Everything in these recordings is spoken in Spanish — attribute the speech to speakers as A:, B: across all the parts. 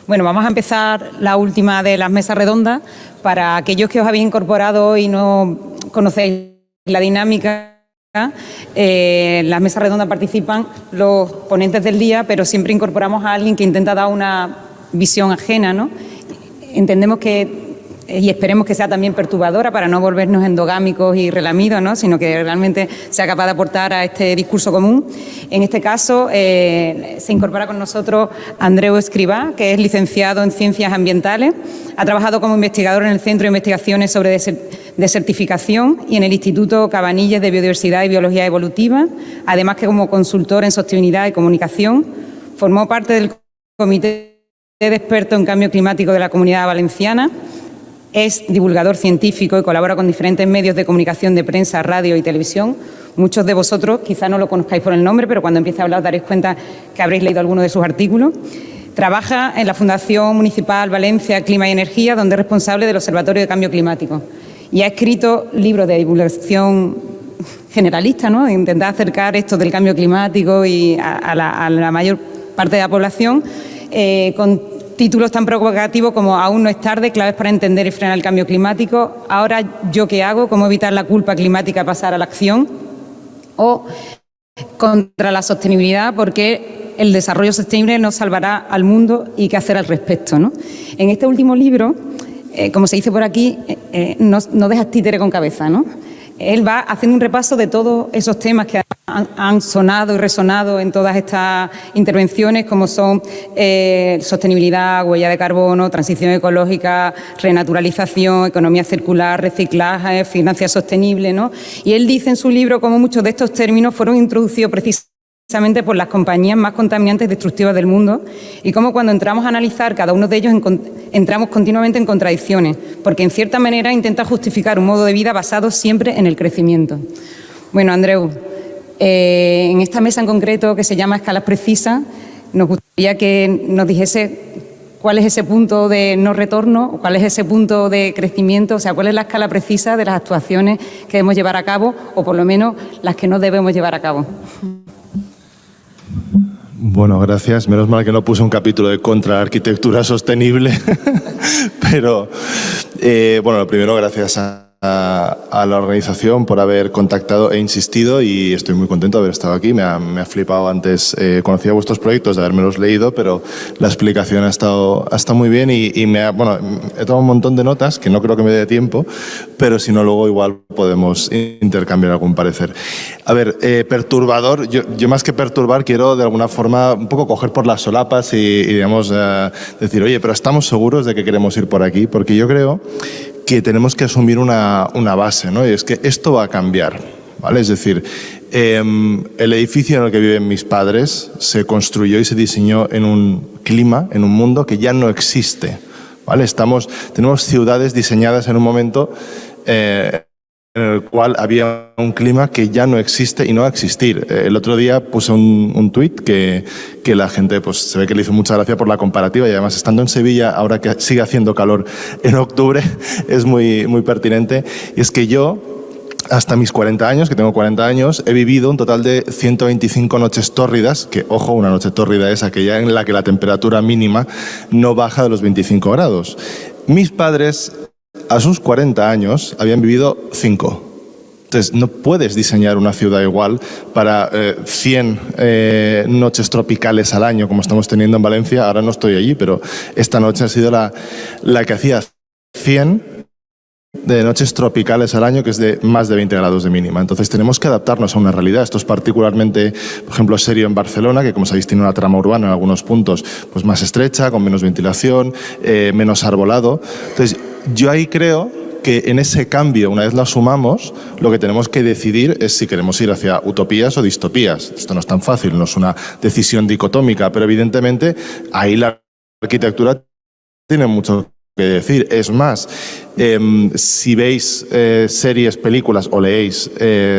A: Bueno, vamos a empezar la última de las mesas redondas. Para aquellos que os habéis incorporado y no conocéis la dinámica, en las mesas redondas participan los ponentes del día, pero siempre incorporamos a alguien que intenta dar una visión ajena, ¿no? Entendemos que y esperemos que sea también perturbadora para no volvernos endogámicos y relamidos, ¿no? Sino que realmente sea capaz de aportar a este discurso común. En este caso se incorpora con nosotros Andreu Escrivá, que es licenciado en Ciencias Ambientales, ha trabajado como investigador en el Centro de Investigaciones sobre Desertificación y en el Instituto Cabanilles de Biodiversidad y Biología Evolutiva, además que como consultor en sostenibilidad y comunicación. Formó parte del Comité de Expertos en Cambio Climático de la Comunidad Valenciana. Es divulgador científico y colabora con diferentes medios de comunicación de prensa, radio y televisión. Muchos de vosotros quizá no lo conozcáis por el nombre, pero cuando empiece a hablar os daréis cuenta que habréis leído alguno de sus artículos. Trabaja en la Fundación Municipal Valencia Clima y Energía, donde es responsable del Observatorio de Cambio Climático. Y ha escrito libros de divulgación generalista, ¿no? Intentar acercar esto del cambio climático y a la mayor parte de la población, con títulos tan provocativos como Aún no es tarde, claves para entender y frenar el cambio climático, Ahora yo qué hago, cómo evitar la culpa climática, pasar a la acción, o Contra la sostenibilidad, porque el desarrollo sostenible nos salvará al mundo y qué hacer al respecto, ¿no? En este último libro, como se dice por aquí, no dejas títere con cabeza, ¿no? Él va haciendo un repaso de todos esos temas que han sonado y resonado en todas estas intervenciones, como son sostenibilidad, huella de carbono, transición ecológica, renaturalización, economía circular, reciclaje, finanzas sostenible, ¿no? Y él dice en su libro cómo muchos de estos términos fueron introducidos precisamente por las compañías más contaminantes y destructivas del mundo, y cómo cuando entramos a analizar cada uno de ellos entramos continuamente en contradicciones, porque en cierta manera intenta justificar un modo de vida basado siempre en el crecimiento. Bueno, Andreu, en esta mesa en concreto que se llama Escalas Precisas, nos gustaría que nos dijese cuál es ese punto de no retorno, cuál es ese punto de crecimiento, o sea, cuál es la escala precisa de las actuaciones que debemos llevar a cabo, o por lo menos las que no debemos llevar a cabo.
B: Bueno, gracias. Menos mal que no puse un capítulo de contra la arquitectura sostenible. Pero, bueno, lo primero, gracias a la organización por haber contactado e insistido, y estoy muy contento de haber estado aquí. Me ha flipado antes, conocía vuestros proyectos, de habérmelos leído, pero la explicación ha estado muy bien y bueno, he tomado un montón de notas que no creo que me dé tiempo, pero si no, luego igual podemos intercambiar algún parecer. A ver, perturbador, yo más que perturbar quiero de alguna forma un poco coger por las solapas y digamos, decir, oye, pero ¿estamos seguros de que queremos ir por aquí? Porque yo creo que tenemos que asumir una base, ¿no? Y es que esto va a cambiar, ¿vale? Es decir, el edificio en el que viven mis padres se construyó y se diseñó en un clima, en un mundo que ya no existe, ¿vale? Tenemos ciudades diseñadas en un momento en el cual había un clima que ya no existe y no va a existir. El otro día puse un tuit que la gente, pues se ve que le hizo mucha gracia por la comparativa, y además estando en Sevilla, ahora que sigue haciendo calor en octubre, es muy, muy pertinente. Y es que yo, hasta mis 40 años, que tengo 40 años, he vivido un total de 125 noches tórridas, que, ojo, una noche tórrida es aquella en la que la temperatura mínima no baja de los 25 grados. Mis padres, a sus 40 años, habían vivido 5. Entonces, no puedes diseñar una ciudad igual para 100 noches tropicales al año, como estamos teniendo en Valencia. Ahora no estoy allí, pero esta noche ha sido la que hacía 100 de noches tropicales al año, que es de más de 20 grados de mínima. Entonces tenemos que adaptarnos a una realidad. Esto es particularmente, por ejemplo, serio en Barcelona, que como sabéis tiene una trama urbana en algunos puntos pues más estrecha, con menos ventilación, menos arbolado. Entonces yo ahí creo que en ese cambio, una vez lo asumamos, lo que tenemos que decidir es si queremos ir hacia utopías o distopías. Esto no es tan fácil, no es una decisión dicotómica, pero evidentemente ahí la arquitectura tiene mucho que decir. Es más, si veis series, películas o leéis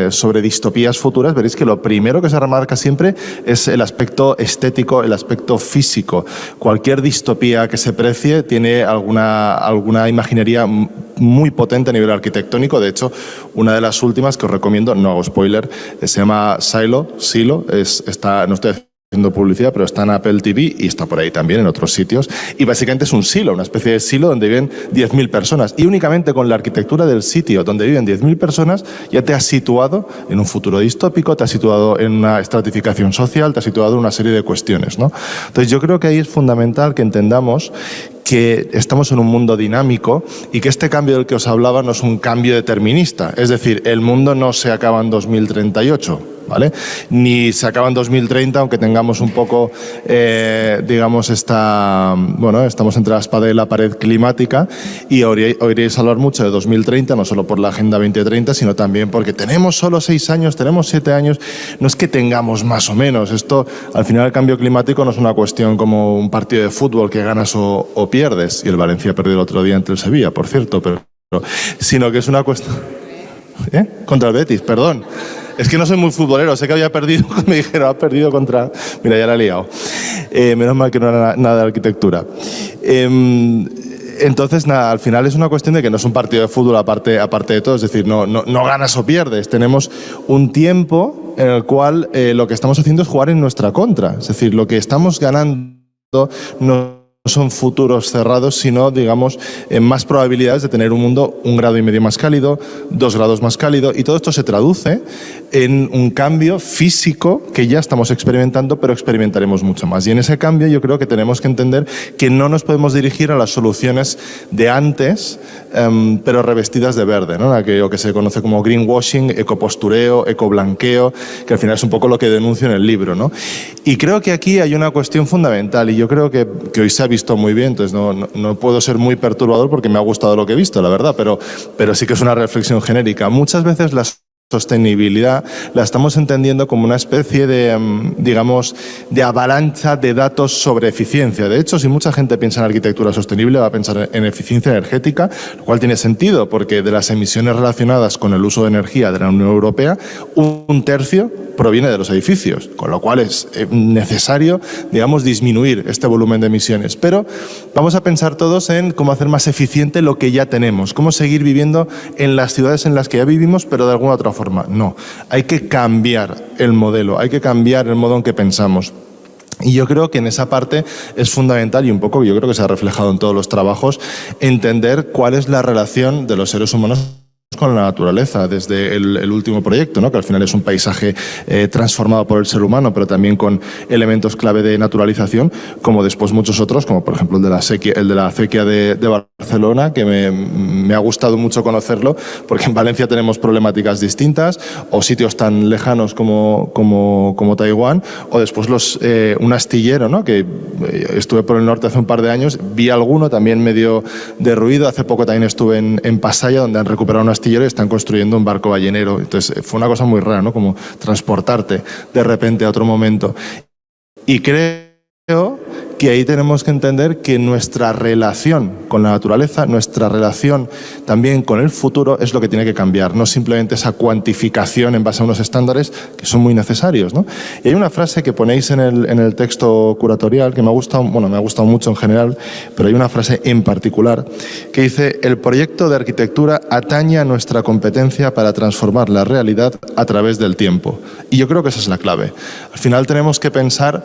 B: sobre distopías futuras, veréis que lo primero que se remarca siempre es el aspecto estético, el aspecto físico. Cualquier distopía que se precie tiene alguna imaginería muy potente a nivel arquitectónico. De hecho, una de las últimas que os recomiendo, no hago spoiler, se llama Silo, no estoy haciendo publicidad, pero está en Apple TV y está por ahí también en otros sitios. Y básicamente es un silo, una especie de silo donde viven 10.000 personas. Y únicamente con la arquitectura del sitio donde viven 10.000 personas ya te has situado en un futuro distópico, te has situado en una estratificación social, te has situado en una serie de cuestiones, ¿no? Entonces yo creo que ahí es fundamental que entendamos que estamos en un mundo dinámico y que este cambio del que os hablaba no es un cambio determinista. Es decir, el mundo no se acaba en 2038, ¿vale? Ni se acaba en 2030, aunque tengamos un poco, digamos, estamos entre la espada y la pared climática, y oiréis hablar mucho de 2030, no solo por la Agenda 2030, sino también porque tenemos solo 6 años, tenemos 7 años, no es que tengamos más o menos. Esto, al final, el cambio climático no es una cuestión como un partido de fútbol que ganas o pierdes, y el Valencia perdió el otro día ante el Sevilla, por cierto, sino que es una cuestión... Contra el Betis, perdón. Es que no soy muy futbolero, sé que había perdido, me dijeron, ha perdido contra... Mira, ya la he liado. Menos mal que no era nada de arquitectura. Entonces, nada, al final es una cuestión de que no es un partido de fútbol aparte de todo, es decir, no ganas o pierdes. Tenemos un tiempo en el cual lo que estamos haciendo es jugar en nuestra contra. Es decir, lo que estamos ganando no son futuros cerrados, sino, digamos, más probabilidades de tener un mundo 1,5 grados más cálido, 2 grados más cálido, y todo esto se traduce en un cambio físico que ya estamos experimentando, pero experimentaremos mucho más. Y en ese cambio yo creo que tenemos que entender que no nos podemos dirigir a las soluciones de antes, pero revestidas de verde, ¿no? Aquello que se conoce como greenwashing, ecopostureo, ecoblanqueo, que al final es un poco lo que denuncio en el libro, ¿no? Y creo que aquí hay una cuestión fundamental, y yo creo que hoy se ha visto muy bien, entonces no puedo ser muy perturbador porque me ha gustado lo que he visto, la verdad, pero sí que es una reflexión genérica. Muchas veces la sostenibilidad la estamos entendiendo como una especie de, digamos, de avalancha de datos sobre eficiencia. De hecho, si mucha gente piensa en arquitectura sostenible, va a pensar en eficiencia energética, lo cual tiene sentido, porque de las emisiones relacionadas con el uso de energía de la Unión Europea, 1/3 proviene de los edificios, con lo cual es necesario, digamos, disminuir este volumen de emisiones. Pero vamos a pensar todos en cómo hacer más eficiente lo que ya tenemos, cómo seguir viviendo en las ciudades en las que ya vivimos, pero de alguna otra forma. No, hay que cambiar el modelo, hay que cambiar el modo en que pensamos. Y yo creo que en esa parte es fundamental, y un poco yo creo que se ha reflejado en todos los trabajos, entender cuál es la relación de los seres humanos con la naturaleza, desde el último proyecto, ¿no? Que al final es un paisaje transformado por el ser humano, pero también con elementos clave de naturalización, como después muchos otros, como por ejemplo el de la acequia de Barcelona, que me ha gustado mucho conocerlo, porque en Valencia tenemos problemáticas distintas, o sitios tan lejanos como Taiwán, o después un astillero, ¿no? Que estuve por el norte hace un par de años, vi alguno también medio derruido. Hace poco también estuve en Pasaya, donde han recuperado un astillero y están construyendo un barco ballenero. Entonces fue una cosa muy rara, ¿no? Como transportarte de repente a otro momento. Y creo que ahí tenemos que entender que nuestra relación con la naturaleza, nuestra relación también con el futuro es lo que tiene que cambiar, no simplemente esa cuantificación en base a unos estándares que son muy necesarios, ¿no? Y hay una frase que ponéis en el texto curatorial que me ha gustado mucho en general, pero hay una frase en particular que dice: el proyecto de arquitectura atañe a nuestra competencia para transformar la realidad a través del tiempo. Y yo creo que esa es la clave. Al final tenemos que pensar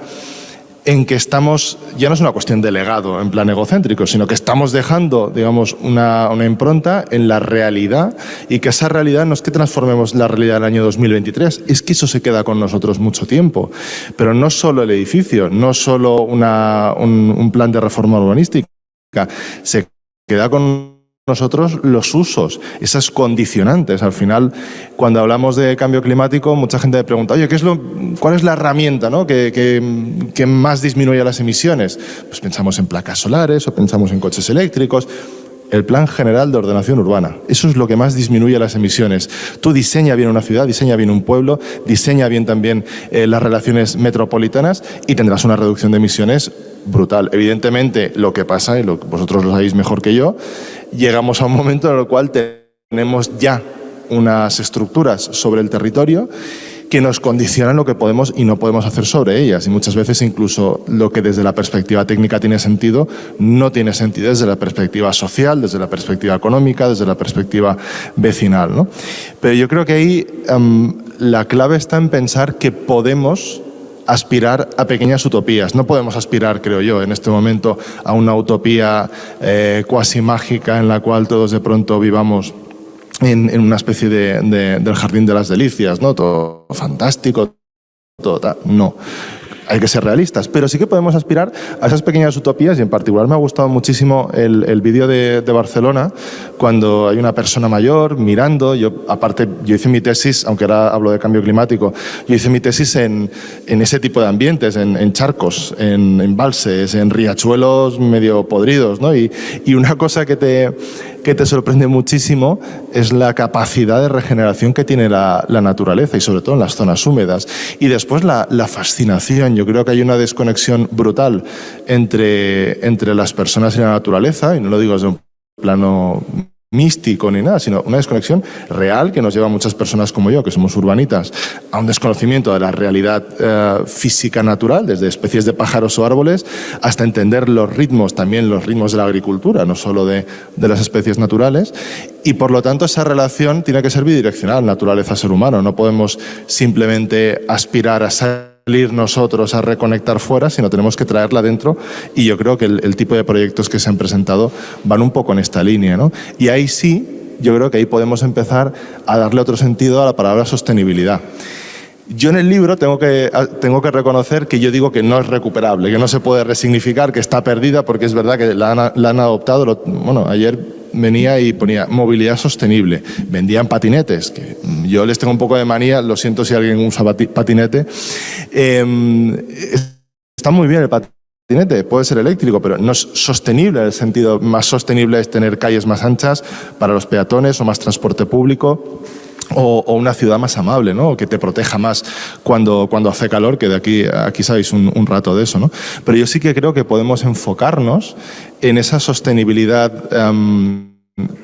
B: en que estamos, ya no es una cuestión de legado en plan egocéntrico, sino que estamos dejando, digamos, una impronta en la realidad, y que esa realidad no es que transformemos la realidad del año 2023, es que eso se queda con nosotros mucho tiempo. Pero no solo el edificio, no solo un plan de reforma urbanística, se queda con nosotros los usos, esas condicionantes. Al final, cuando hablamos de cambio climático, mucha gente me pregunta: oye, ¿cuál es la herramienta, ¿no? que más disminuye las emisiones? Pues pensamos en placas solares o pensamos en coches eléctricos. El Plan General de Ordenación Urbana, eso es lo que más disminuye las emisiones. Tú diseña bien una ciudad, diseña bien un pueblo, diseña bien también las relaciones metropolitanas, y tendrás una reducción de emisiones brutal. Evidentemente, lo que pasa, y vosotros lo sabéis mejor que yo, llegamos a un momento en el cual tenemos ya unas estructuras sobre el territorio que nos condicionan lo que podemos y no podemos hacer sobre ellas. Y muchas veces incluso lo que desde la perspectiva técnica tiene sentido, no tiene sentido desde la perspectiva social, desde la perspectiva económica, desde la perspectiva vecinal, ¿no? Pero yo creo que ahí la clave está en pensar que podemos aspirar a pequeñas utopías. No podemos aspirar, creo yo, en este momento a una utopía cuasi mágica en la cual todos de pronto vivamos en una especie del jardín de las delicias, ¿no? Todo fantástico, todo tal. No. Hay que ser realistas, pero sí que podemos aspirar a esas pequeñas utopías, y en particular me ha gustado muchísimo el vídeo de Barcelona, cuando hay una persona mayor mirando. Yo hice mi tesis, aunque ahora hablo de cambio climático, yo hice mi tesis en ese tipo de ambientes, en charcos, en embalses, en riachuelos medio podridos, ¿no? Y una cosa que te sorprende muchísimo es la capacidad de regeneración que tiene la naturaleza, y sobre todo en las zonas húmedas. Y después la fascinación. Yo creo que hay una desconexión brutal entre las personas y la naturaleza, y no lo digo desde un plano místico ni nada, sino una desconexión real que nos lleva a muchas personas como yo, que somos urbanitas, a un desconocimiento de la realidad física natural, desde especies de pájaros o árboles, hasta entender los ritmos, también los ritmos de la agricultura, no solo de las especies naturales. Y por lo tanto esa relación tiene que ser bidireccional, naturaleza-ser humano. No podemos simplemente aspirar a salir nosotros a reconectar fuera, sino tenemos que traerla dentro, y yo creo que el tipo de proyectos que se han presentado van un poco en esta línea, ¿no? Y ahí sí, yo creo que ahí podemos empezar a darle otro sentido a la palabra sostenibilidad. Yo en el libro tengo que reconocer que yo digo que no es recuperable, que no se puede resignificar, que está perdida, porque es verdad que la han adoptado. Bueno, ayer venía y ponía movilidad sostenible. Vendían patinetes, que yo les tengo un poco de manía, lo siento si alguien usa patinete. Está muy bien el patinete, puede ser eléctrico, pero no es sostenible. En el sentido más sostenible es tener calles más anchas para los peatones o más transporte público. O una ciudad más amable, ¿no? Que te proteja más cuando hace calor, que de aquí sabéis un rato de eso, ¿no? Pero yo sí que creo que podemos enfocarnos en esa sostenibilidad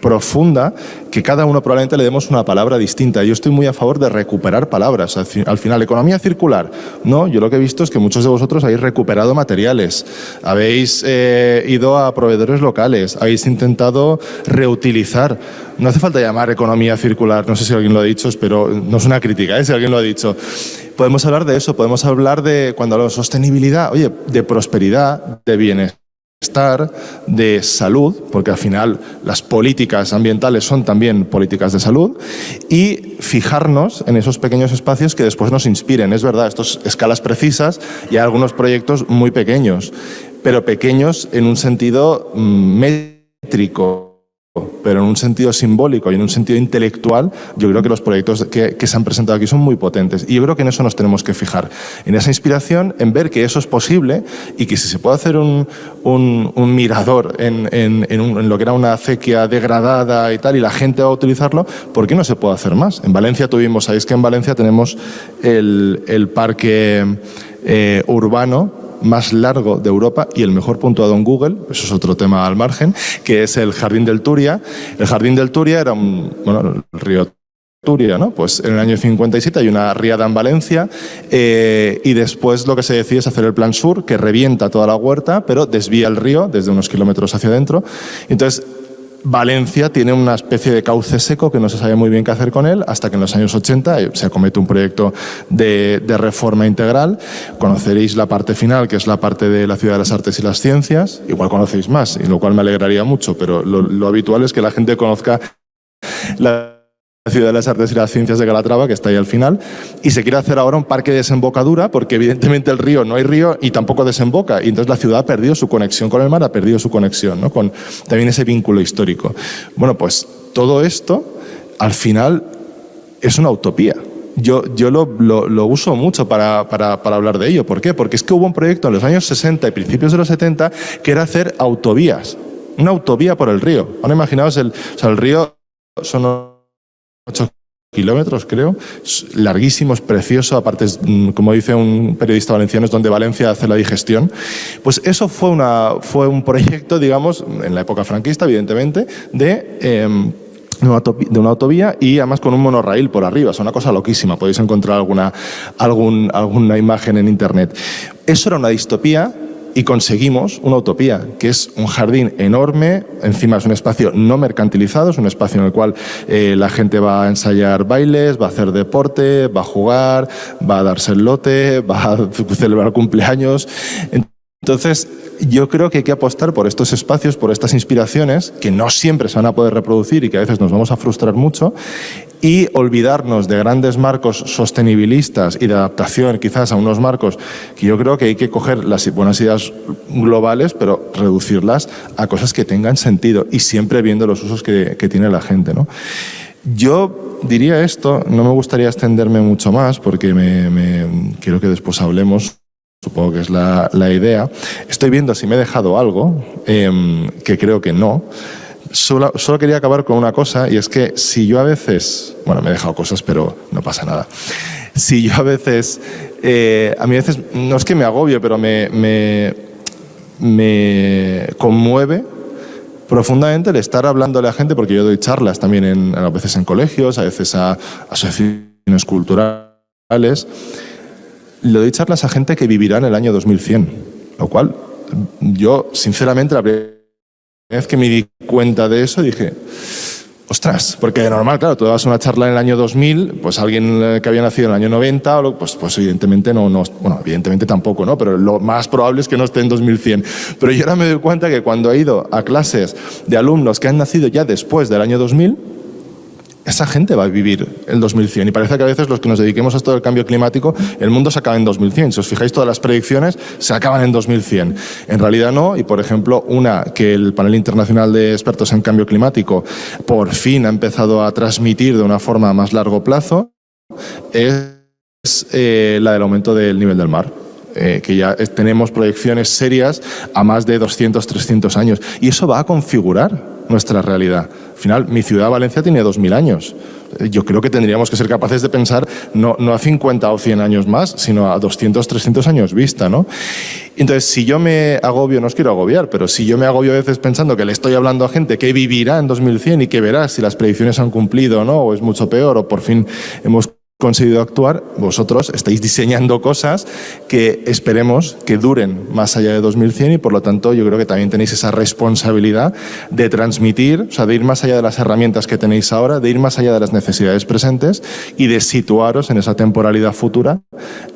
B: profunda, que cada uno probablemente le demos una palabra distinta. Yo estoy muy a favor de recuperar palabras. Al final, economía circular, no, yo lo que he visto es que muchos de vosotros habéis recuperado materiales, habéis ido a proveedores locales, habéis intentado reutilizar. No hace falta llamar economía circular, no sé si alguien lo ha dicho, pero no es una crítica, si alguien lo ha dicho. Podemos hablar de eso, podemos hablar de, cuando hablamos de sostenibilidad, oye, de prosperidad, de bienestar, de salud, porque al final las políticas ambientales son también políticas de salud, y fijarnos en esos pequeños espacios que después nos inspiren. Es verdad, estos escalas precisas, y hay algunos proyectos muy pequeños, pero pequeños en un sentido métrico, pero en un sentido simbólico y en un sentido intelectual. Yo creo que los proyectos que se han presentado aquí son muy potentes, y yo creo que en eso nos tenemos que fijar, en esa inspiración, en ver que eso es posible, y que si se puede hacer un mirador en lo que era una acequia degradada y tal, y la gente va a utilizarlo, ¿por qué no se puede hacer más? En Valencia sabéis que en Valencia tenemos el parque urbano más largo de Europa y el mejor puntuado en Google, eso es otro tema al margen, que es el Jardín del Turia. El Jardín del Turia era el río Turia, ¿no? Pues en el año 57 hay una riada en Valencia, y después lo que se decide es hacer el Plan Sur, que revienta toda la huerta, pero desvía el río desde unos kilómetros hacia adentro. Entonces, Valencia tiene una especie de cauce seco que no se sabe muy bien qué hacer con él, hasta que en los años 80 se acomete un proyecto de reforma integral. Conoceréis la parte final, que es la parte de la Ciudad de las Artes y las Ciencias. Igual conocéis más, y lo cual me alegraría mucho, pero lo habitual es que la gente conozca la Ciudad de las Artes y las Ciencias de Calatrava, que está ahí al final, y se quiere hacer ahora un parque de desembocadura, porque evidentemente el río no hay río y tampoco desemboca, y entonces la ciudad ha perdido su conexión con el mar, ha perdido su conexión, ¿no? Con también ese vínculo histórico. Bueno, pues todo esto al final es una utopía. Yo lo uso mucho para hablar de ello. ¿Por qué? Porque es que hubo un proyecto en los años 60 y principios de los 70 que era hacer autovías, una autovía por el río. Ahora imaginaos, el río son 8 kilómetros, creo, larguísimo, es precioso, aparte es, como dice un periodista valenciano, es donde Valencia hace la digestión. Pues eso fue un proyecto, digamos, en la época franquista, evidentemente, de una autovía, y además con un monorraíl por arriba. Es una cosa loquísima, podéis encontrar alguna imagen en internet. Eso era una distopía y conseguimos una utopía, que es un jardín enorme, encima es un espacio no mercantilizado, es un espacio en el cual la gente va a ensayar bailes, va a hacer deporte, va a jugar, va a darse el lote, va a celebrar cumpleaños. Entonces, yo creo que hay que apostar por estos espacios, por estas inspiraciones, que no siempre se van a poder reproducir y que a veces nos vamos a frustrar mucho, y olvidarnos de grandes marcos sostenibilistas y de adaptación quizás a unos marcos que yo creo que hay que coger las buenas ideas globales, pero reducirlas a cosas que tengan sentido y siempre viendo los usos que tiene la gente, ¿no? Yo diría esto, no me gustaría extenderme mucho más porque quiero que después hablemos. Supongo que es la idea. Estoy viendo si me he dejado algo, que creo que no. Solo quería acabar con una cosa, y es que si yo a veces... Bueno, me he dejado cosas, pero no pasa nada. Si yo a veces... a mí a veces, no es que me agobie, pero me conmueve profundamente el estar hablándole a gente, porque yo doy charlas también a veces en colegios, a veces a asociaciones culturales. Le doy charlas a gente que vivirá en el año 2100, lo cual yo, sinceramente, la primera vez que me di cuenta de eso dije, ostras, porque de normal, claro, tú das una charla en el año 2000, pues alguien que había nacido en el año 90, pues evidentemente no, bueno, evidentemente tampoco, ¿no? Pero lo más probable es que no esté en 2100. Pero yo ahora me doy cuenta que cuando he ido a clases de alumnos que han nacido ya después del año 2000, esa gente va a vivir el 2100 y parece que a veces los que nos dediquemos a esto del cambio climático, el mundo se acaba en 2100. Si os fijáis, todas las predicciones se acaban en 2100. En realidad no, y por ejemplo, una que el Panel Internacional de Expertos en Cambio Climático por fin ha empezado a transmitir de una forma a más largo plazo es la del aumento del nivel del mar. Que ya tenemos proyecciones serias a más de 200, 300 años. Y eso va a configurar nuestra realidad. Al final, mi ciudad, Valencia, tiene 2000 años. Yo creo que tendríamos que ser capaces de pensar no a 50 o 100 años más, sino a 200, 300 años vista, ¿no? Entonces, si yo me agobio, no os quiero agobiar, pero si yo me agobio a veces pensando que le estoy hablando a gente que vivirá en 2100 y que verá si las predicciones han cumplido o no, o es mucho peor, o por fin hemos conseguido actuar, vosotros estáis diseñando cosas que esperemos que duren más allá de 2100 y por lo tanto yo creo que también tenéis esa responsabilidad de transmitir, o sea, de ir más allá de las herramientas que tenéis ahora, de ir más allá de las necesidades presentes y de situaros en esa temporalidad futura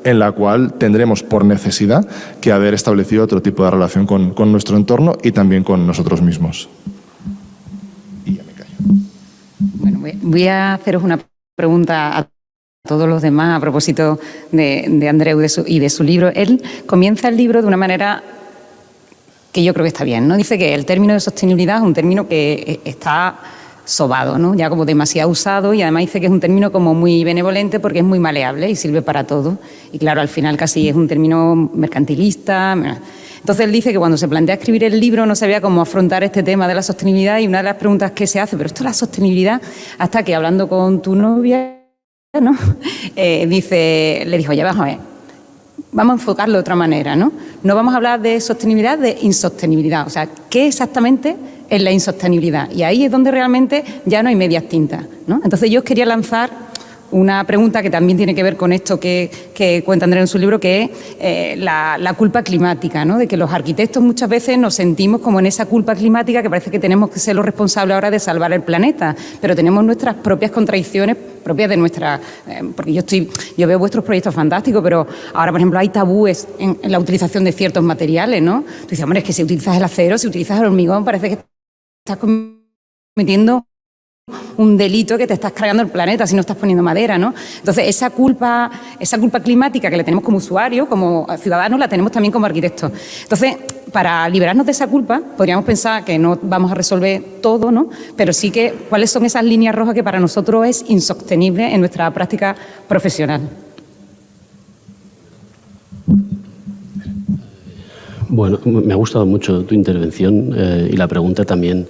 B: en la cual tendremos por necesidad que haber establecido otro tipo de relación con nuestro entorno y también con nosotros mismos. Y ya me callo.
A: Bueno, voy a haceros una pregunta a todos los demás a propósito de Andreu y de su libro. Él comienza el libro de una manera que yo creo que está bien, ¿no? Dice que el término de sostenibilidad es un término que está sobado, ¿no? Ya como demasiado usado, y además dice que es un término como muy benevolente porque es muy maleable y sirve para todo. Y claro, al final casi es un término mercantilista. Entonces él dice que cuando se plantea escribir el libro no sabía cómo afrontar este tema de la sostenibilidad, y una de las preguntas que se hace, pero esto es la sostenibilidad, hasta que hablando con tu novia, ¿no? Le dijo, ya vamos a ver, vamos a enfocarlo de otra manera, ¿no? No vamos a hablar de sostenibilidad, de insostenibilidad. O sea, ¿qué exactamente es la insostenibilidad? Y ahí es donde realmente ya no hay medias tintas, ¿no? Entonces yo os quería lanzar una pregunta que también tiene que ver con esto que cuenta Andreu en su libro, que es la culpa climática, ¿no? De que los arquitectos muchas veces nos sentimos como en esa culpa climática, que parece que tenemos que ser los responsables ahora de salvar el planeta, pero tenemos nuestras propias contradicciones propias de nuestra... porque yo veo vuestros proyectos fantásticos, pero ahora, por ejemplo, hay tabúes en la utilización de ciertos materiales, ¿no? Tú dices, hombre, es que si utilizas el acero, si utilizas el hormigón, parece que estás cometiendo un delito, que te estás cargando el planeta si no estás poniendo madera, ¿no? Entonces, esa culpa climática que le tenemos como usuarios, como ciudadanos, la tenemos también como arquitectos. Entonces, para liberarnos de esa culpa, podríamos pensar que no vamos a resolver todo, ¿no? Pero sí que, ¿cuáles son esas líneas rojas que para nosotros es insostenible en nuestra práctica profesional?
C: Bueno, me ha gustado mucho tu intervención y la pregunta también.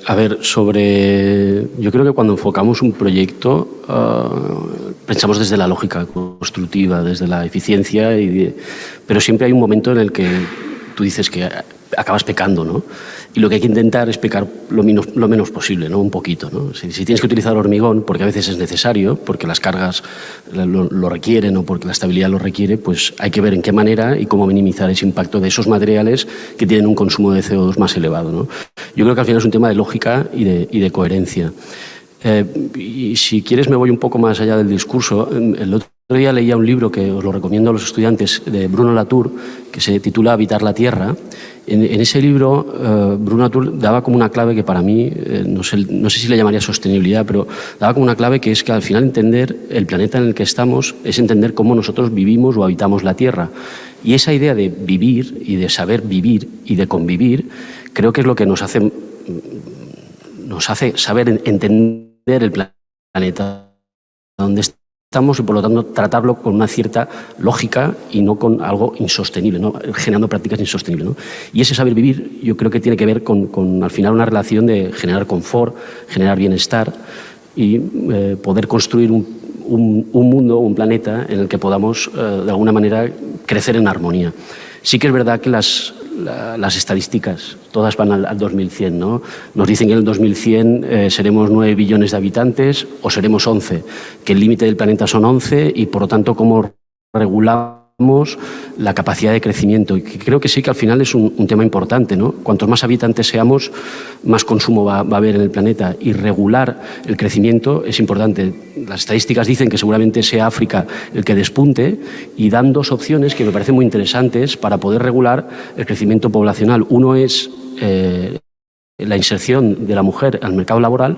C: A ver, yo creo que cuando enfocamos un proyecto pensamos desde la lógica constructiva, desde la eficiencia, pero siempre hay un momento en el que tú dices que acabas pecando, ¿no? Y lo que hay que intentar es pecar lo menos posible, ¿no? Un poquito, ¿no? Si tienes que utilizar hormigón, porque a veces es necesario, porque las cargas lo requieren o porque la estabilidad lo requiere, pues hay que ver en qué manera y cómo minimizar ese impacto de esos materiales que tienen un consumo de CO2 más elevado, ¿no? Yo creo que al final es un tema de lógica y de coherencia. Y si quieres me voy un poco más allá del discurso. El otro día leía un libro que os lo recomiendo a los estudiantes, de Bruno Latour, que se titula Habitar la Tierra. En ese libro, Bruno Latour daba como una clave que para mí, no sé si le llamaría sostenibilidad, pero daba como una clave que es que al final entender el planeta en el que estamos es entender cómo nosotros vivimos o habitamos la Tierra. Y esa idea de vivir y de saber vivir y de convivir, creo que es lo que nos hace saber entender el planeta donde estamos y, por lo tanto, tratarlo con una cierta lógica y no con algo insostenible, ¿no? Generando prácticas insostenibles, ¿no? Y ese saber vivir yo creo que tiene que ver con al final, una relación de generar confort, generar bienestar y poder construir un mundo, un planeta en el que podamos, de alguna manera, crecer en armonía. Sí que es verdad que las estadísticas todas van al 2100, ¿no? Nos dicen que en el 2100 seremos 9 billones de habitantes o seremos 11, que el límite del planeta son 11 y, por lo tanto, cómo regulamos la capacidad de crecimiento. Y creo que sí que al final es un tema importante, ¿no? Cuantos más habitantes seamos, más consumo va a haber en el planeta, y regular el crecimiento es importante. Las estadísticas dicen que seguramente sea África el que despunte, y dan dos opciones que me parecen muy interesantes para poder regular el crecimiento poblacional. Uno es la inserción de la mujer al mercado laboral,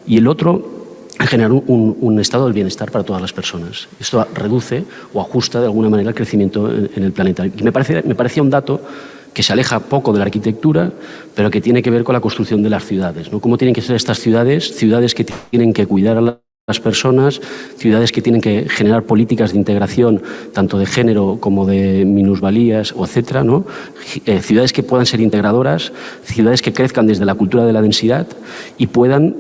C: y el otro, generar un estado del bienestar para todas las personas. Esto reduce o ajusta de alguna manera el crecimiento en el planeta. Y me parecía un dato que se aleja poco de la arquitectura, pero que tiene que ver con la construcción de las ciudades, ¿no? Cómo tienen que ser estas ciudades que tienen que cuidar a las personas, ciudades que tienen que generar políticas de integración tanto de género como de minusvalías, o etcétera, ¿no? Ciudades que puedan ser integradoras, ciudades que crezcan desde la cultura de la densidad y puedan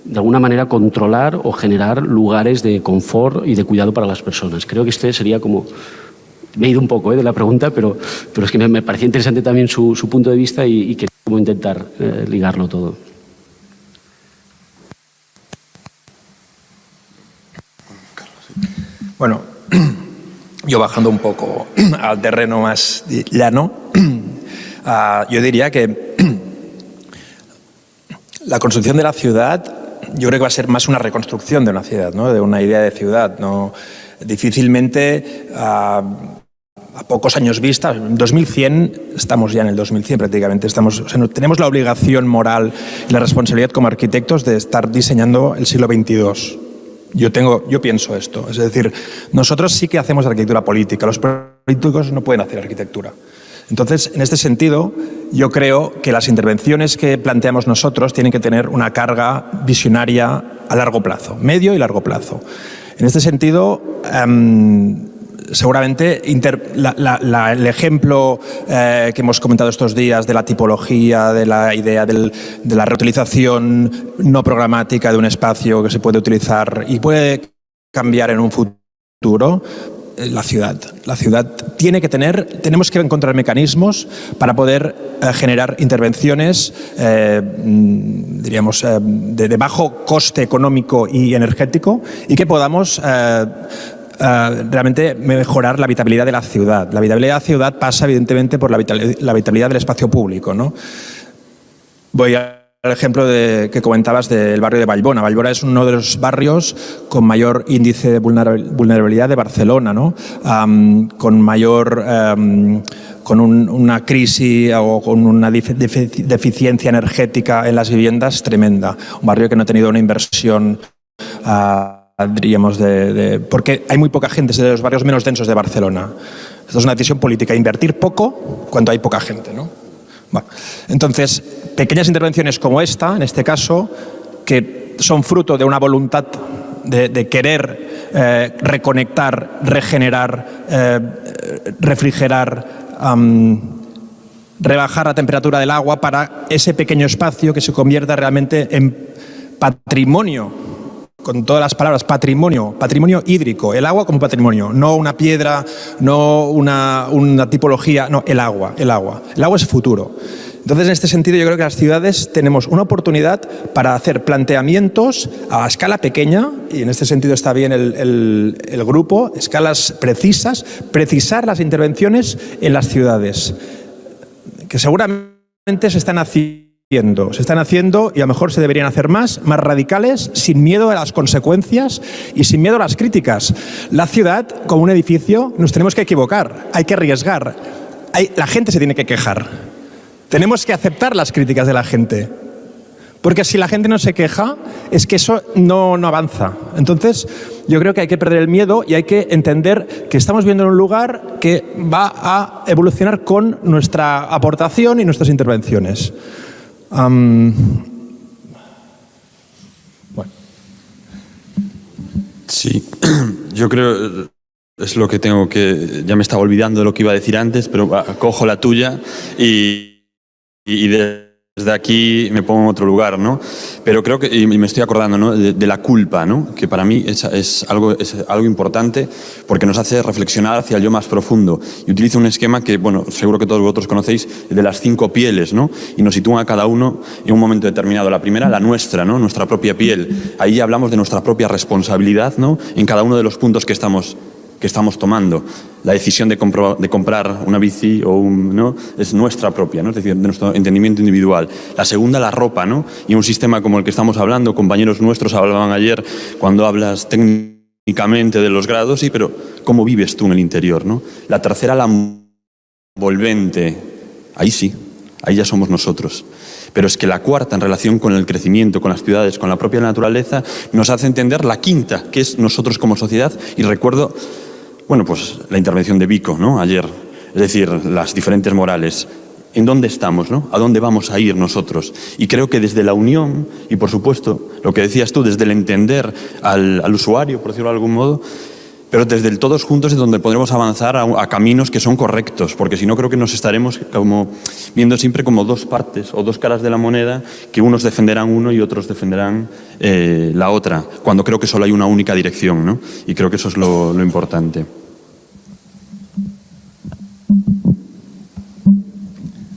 C: de alguna manera controlar o generar lugares de confort y de cuidado para las personas. Creo que este sería como... Me he ido un poco de la pregunta, pero es que me parecía interesante también su punto de vista y quería como intentar ligarlo todo.
D: Bueno, yo bajando un poco al terreno más llano, yo diría que la construcción de la ciudad, yo creo que va a ser más una reconstrucción de una ciudad, ¿no? De una idea de ciudad, ¿no? Difícilmente, a pocos años vista, en 2100, estamos ya en el 2100 prácticamente, tenemos la obligación moral y la responsabilidad como arquitectos de estar diseñando el siglo XXII. Yo pienso esto, es decir, nosotros sí que hacemos arquitectura política, los políticos no pueden hacer arquitectura. Entonces, en este sentido, yo creo que las intervenciones que planteamos nosotros tienen que tener una carga visionaria a largo plazo, medio y largo plazo. En este sentido, seguramente el ejemplo que hemos comentado estos días de la tipología, de la idea de la reutilización no programática de un espacio que se puede utilizar y puede cambiar en un futuro, la ciudad tenemos que encontrar mecanismos para poder generar intervenciones, diríamos, de bajo coste económico y energético, y que podamos realmente mejorar la habitabilidad de la ciudad. La habitabilidad de la ciudad pasa evidentemente por la habitabilidad del espacio público, ¿no? Voy al ejemplo que comentabas del barrio de Vallbona. Vallbona es uno de los barrios con mayor índice de vulnerabilidad de Barcelona, ¿no? Con mayor... con una crisis o con una deficiencia energética en las viviendas tremenda. Un barrio que no ha tenido una inversión... diríamos, porque hay muy poca gente, es de los barrios menos densos de Barcelona. Esto es una decisión política, invertir poco cuando hay poca gente, ¿no? Bueno, entonces, pequeñas intervenciones como esta, en este caso, que son fruto de una voluntad de querer reconectar, regenerar, refrigerar, rebajar la temperatura del agua para ese pequeño espacio que se convierta realmente en patrimonio con todas las palabras, patrimonio hídrico, el agua como patrimonio, no una piedra, no una tipología, no, el agua. El agua es futuro. Entonces, en este sentido, yo creo que las ciudades tenemos una oportunidad para hacer planteamientos a escala pequeña, y en este sentido está bien el grupo, escalas precisas, precisar las intervenciones en las ciudades, que seguramente se están haciendo y a lo mejor se deberían hacer más radicales, sin miedo a las consecuencias y sin miedo a las críticas. La ciudad, como un edificio, nos tenemos que equivocar, hay que arriesgar, la gente se tiene que quejar. Tenemos que aceptar las críticas de la gente, porque si la gente no se queja, es que eso no avanza. Entonces, yo creo que hay que perder el miedo y hay que entender que estamos viendo en un lugar que va a evolucionar con nuestra aportación y nuestras intervenciones. Bueno.
E: Sí, yo creo, es lo que tengo que, ya me estaba olvidando de lo que iba a decir antes, pero cojo la tuya y desde aquí me pongo en otro lugar, ¿no? Pero creo que, y me estoy acordando, ¿no?, de la culpa, ¿no?, que para mí es algo importante porque nos hace reflexionar hacia el yo más profundo. Y utilizo un esquema que, bueno, seguro que todos vosotros conocéis, de las 5 pieles, ¿no?, y nos sitúan a cada uno en un momento determinado. La primera, la nuestra, ¿no?, nuestra propia piel. Ahí hablamos de nuestra propia responsabilidad, ¿no?, en cada uno de los puntos que estamos tomando. La decisión de comprar una bici ¿no?, es nuestra propia, ¿no?, es decir, de nuestro entendimiento individual. La segunda, la ropa, ¿no?, y un sistema como el que estamos hablando, compañeros nuestros hablaban ayer, cuando hablas técnicamente de los grados, sí, pero ¿cómo vives tú en el interior, ¿no? La tercera, la envolvente. Ahí sí, ahí ya somos nosotros. Pero es que la cuarta, en relación con el crecimiento, con las ciudades, con la propia naturaleza, nos hace entender la quinta, que es nosotros como sociedad. Y recuerdo, bueno, pues la intervención de Vico, ¿no?, ayer, es decir, las diferentes morales. ¿En dónde estamos, no? ¿A dónde vamos a ir nosotros? Y creo que desde la unión, y por supuesto, lo que decías tú, desde el entender al usuario, por decirlo de algún modo, pero desde el todos juntos es donde podremos avanzar a caminos que son correctos, porque si no creo que nos estaremos como viendo siempre como dos partes o dos caras de la moneda, que unos defenderán uno y otros defenderán la otra, cuando creo que solo hay una única dirección, ¿no? Y creo que eso es lo importante.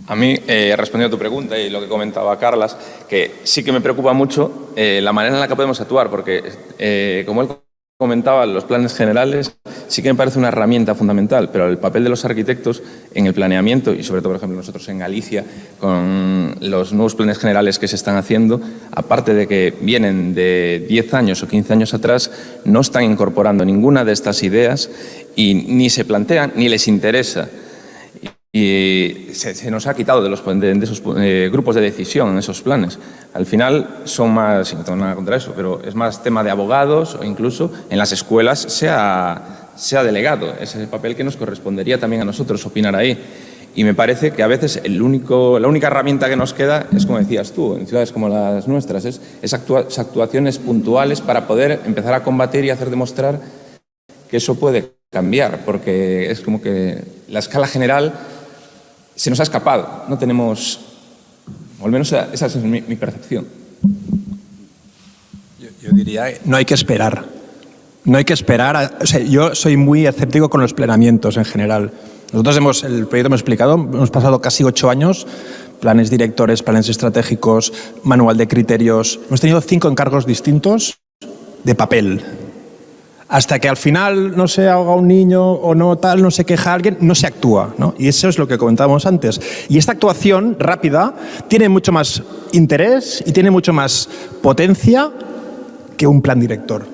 F: A mí, respondiendo a tu pregunta y lo que comentaba Carlas, que sí que me preocupa mucho la manera en la que podemos actuar, porque como él comentaba, los planes generales sí que me parece una herramienta fundamental, pero el papel de los arquitectos en el planeamiento, y sobre todo, por ejemplo, nosotros en Galicia, con los nuevos planes generales que se están haciendo, aparte de que vienen de 10 años o 15 años atrás, no están incorporando ninguna de estas ideas y ni se plantean ni les interesa. Y se nos ha quitado de esos grupos de decisión en esos planes. Al final son más, y no tengo nada contra eso, pero es más tema de abogados o incluso en las escuelas se ha delegado ese papel que nos correspondería también a nosotros opinar ahí. Y me parece que a veces la única herramienta que nos queda es, como decías tú, en ciudades como las nuestras, es actuaciones puntuales para poder empezar a combatir y hacer demostrar que eso puede cambiar, porque es como que la escala general se nos ha escapado, no tenemos, o al menos esa es mi percepción.
D: Yo diría, no hay que esperar. No hay que esperar. O sea, yo soy muy escéptico con los planeamientos en general. Nosotros el proyecto hemos explicado, hemos pasado casi 8 años, planes directores, planes estratégicos, manual de criterios. Hemos tenido 5 encargos distintos de papel. Hasta que al final no se ahoga un niño o no tal, no se queja alguien, no se actúa, ¿no? Y eso es lo que comentábamos antes. Y esta actuación rápida tiene mucho más interés y tiene mucho más potencia que un plan director.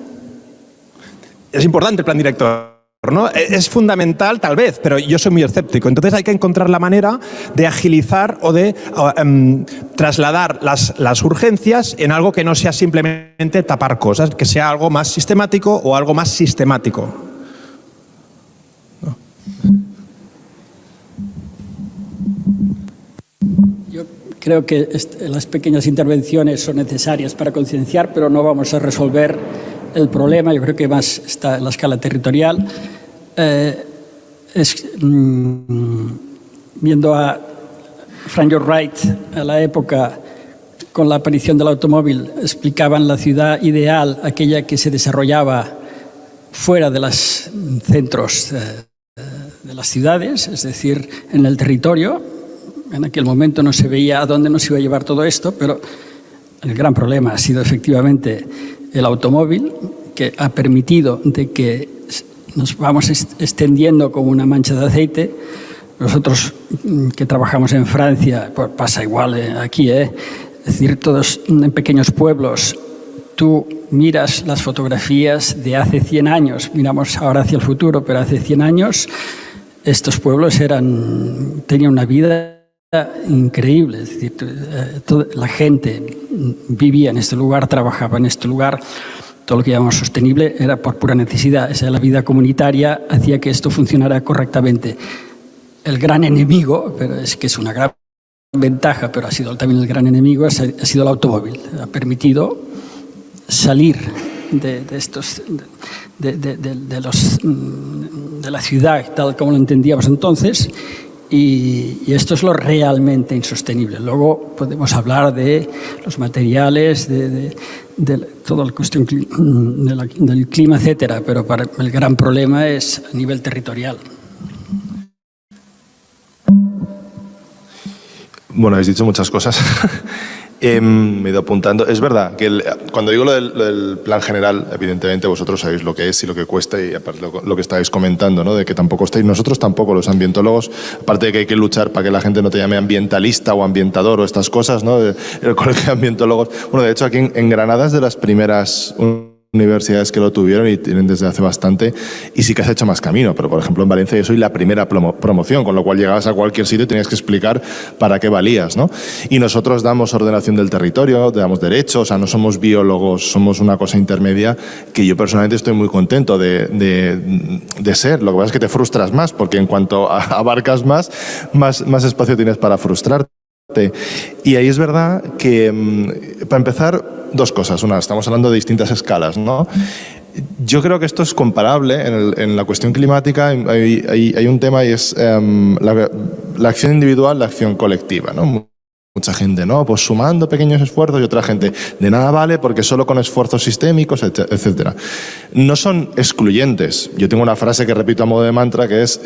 D: Es importante el plan director, ¿no? Es fundamental tal vez, pero yo soy muy escéptico. Entonces hay que encontrar la manera de agilizar o de trasladar las urgencias en algo que no sea simplemente tapar cosas, que sea algo más sistemático o algo más sistemático. ¿No?
G: Yo creo que las pequeñas intervenciones son necesarias para concienciar, pero no vamos a resolver el problema. Yo creo que más está en la escala territorial. Viendo a Frank Lloyd Wright a la época con la aparición del automóvil explicaban la ciudad ideal, aquella que se desarrollaba fuera de los centros de las ciudades, es decir, en el territorio. En aquel momento no se veía a dónde nos iba a llevar todo esto, pero el gran problema ha sido efectivamente el automóvil, que ha permitido de que nos vamos extendiendo como una mancha de aceite. Nosotros que trabajamos en Francia, pues pasa igual aquí, Es decir, todos en pequeños pueblos. Tú miras las fotografías de hace 100 años, miramos ahora hacia el futuro, pero hace 100 años estos pueblos tenían una vida increíble. Es decir, la gente vivía en este lugar, trabajaba en este lugar. Todo lo que llamamos sostenible era por pura necesidad. La vida comunitaria hacía que esto funcionara correctamente. El gran enemigo, pero es que es una gran ventaja, pero ha sido también el gran enemigo, ha sido el automóvil. Ha permitido salir de la ciudad tal como lo entendíamos entonces, y esto es lo realmente insostenible. Luego podemos hablar de los materiales, de toda la cuestión del clima, etcétera, pero el gran problema es a nivel territorial.
B: Bueno, habéis dicho muchas cosas. Me he ido apuntando. Es verdad que cuando digo lo del plan general, evidentemente vosotros sabéis lo que es y lo que cuesta, y aparte lo que estáis comentando, ¿no? De que tampoco estáis, nosotros tampoco, los ambientólogos, aparte de que hay que luchar para que la gente no te llame ambientalista o ambientador o estas cosas, ¿no? El colegio de ambientólogos. Bueno, de hecho aquí en Granada es de las primeras universidades que lo tuvieron y tienen desde hace bastante, y sí que has hecho más camino, pero por ejemplo en Valencia yo soy la primera promoción, con lo cual llegabas a cualquier sitio y tenías que explicar para qué valías, ¿no? Y nosotros damos ordenación del territorio, damos derechos, o sea, no somos biólogos, somos una cosa intermedia que yo personalmente estoy muy contento de ser. Lo que pasa es que te frustras más, porque en cuanto abarcas más espacio tienes para frustrarte. Y ahí es verdad que, para empezar, dos cosas. Una, estamos hablando de distintas escalas, ¿no? Yo creo que esto es comparable. En la cuestión climática hay un tema, y es la acción individual, la acción colectiva, ¿no? Mucha gente, ¿no? Pues sumando pequeños esfuerzos, y otra gente, de nada vale porque solo con esfuerzos sistémicos, etcétera. No son excluyentes. Yo tengo una frase que repito a modo de mantra, que es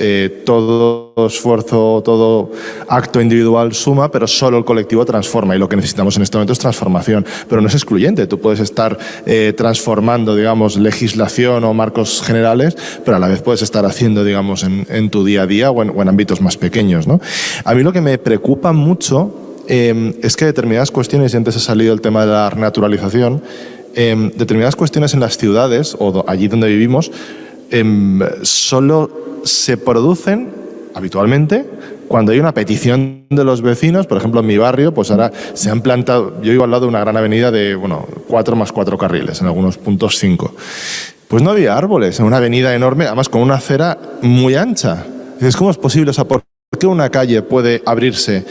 B: todo esfuerzo, todo acto individual suma, pero solo el colectivo transforma, y lo que necesitamos en este momento es transformación. Pero no es excluyente. Tú puedes estar transformando, digamos, legislación o marcos generales, pero a la vez puedes estar haciendo, digamos, en tu día a día o en ámbitos más pequeños, ¿no? A mí lo que me preocupa mucho es que determinadas cuestiones, y antes ha salido el tema de la renaturalización, determinadas cuestiones en las ciudades o allí donde vivimos solo se producen habitualmente cuando hay una petición de los vecinos. Por ejemplo, en mi barrio, pues ahora se han plantado, yo vivo al lado de una gran avenida de 4 más 4 carriles, en algunos puntos 5. Pues no había árboles, en una avenida enorme, además con una acera muy ancha. Dices, ¿cómo es posible? O sea, ¿por qué una calle puede abrirse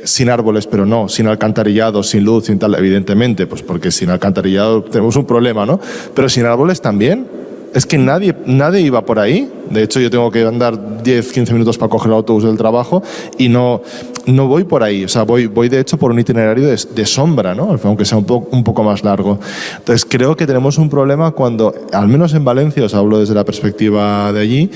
B: sin árboles, pero no, sin alcantarillado, sin luz, sin tal? Evidentemente, pues porque sin alcantarillado tenemos un problema, ¿no? Pero sin árboles también. Es que nadie iba por ahí. De hecho, yo tengo que andar 10-15 minutos para coger el autobús del trabajo y no voy por ahí. O sea, voy de hecho por un itinerario de sombra, ¿no? Aunque sea un poco más largo. Entonces, creo que tenemos un problema cuando, al menos en Valencia, os hablo desde la perspectiva de allí,